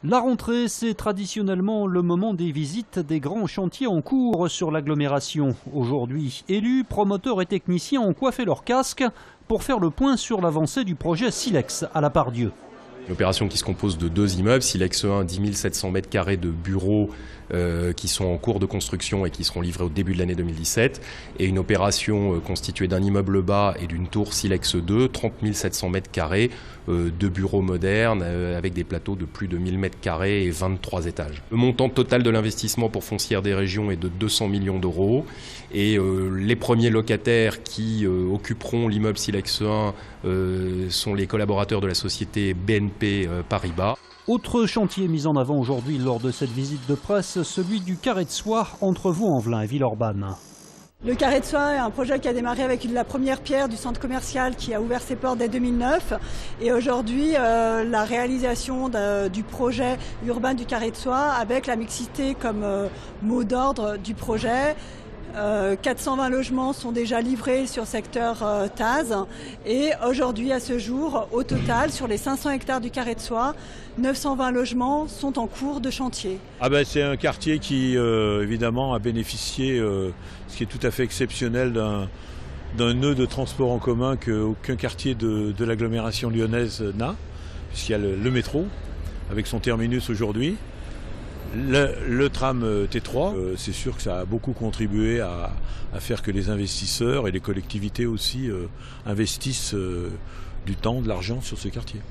La rentrée, c'est traditionnellement le moment des visites des grands chantiers en cours sur l'agglomération. Aujourd'hui, élus, promoteurs et techniciens ont coiffé leurs casques pour faire le point sur l'avancée du projet Silex à la Part-Dieu. Une opération qui se compose de deux immeubles, Silex 1, 10 700 m² de bureaux qui sont en cours de construction et qui seront livrés au début de l'année 2017, et une opération constituée d'un immeuble bas et d'une tour Silex 2, 30 700 m², de bureaux modernes avec des plateaux de plus de 1000 m² et 23 étages. Le montant total de l'investissement pour Foncière des Régions est de 200 millions d'euros, et les premiers locataires qui occuperont l'immeuble Silex 1 sont les collaborateurs de la société BNP Paribas. Autre chantier mis en avant aujourd'hui lors de cette visite de presse, celui du Carré de Soie entre Vaux-en-Velin et Villeurbanne. Le Carré de Soie est un projet qui a démarré avec la première pierre du centre commercial qui a ouvert ses portes dès 2009. Et aujourd'hui, la réalisation du projet urbain du Carré de Soie avec la mixité comme mot d'ordre du projet. 420 logements sont déjà livrés sur le secteur Taz, et aujourd'hui à ce jour, au total, sur les 500 hectares du Carré de Soie, 920 logements sont en cours de chantier. C'est un quartier qui évidemment a bénéficié, ce qui est tout à fait exceptionnel, d'un nœud de transport en commun qu'aucun quartier de l'agglomération lyonnaise n'a, puisqu'il y a le métro avec son terminus aujourd'hui. Le tram T3, c'est sûr que ça a beaucoup contribué à faire que les investisseurs et les collectivités aussi investissent du temps, de l'argent sur ce quartier.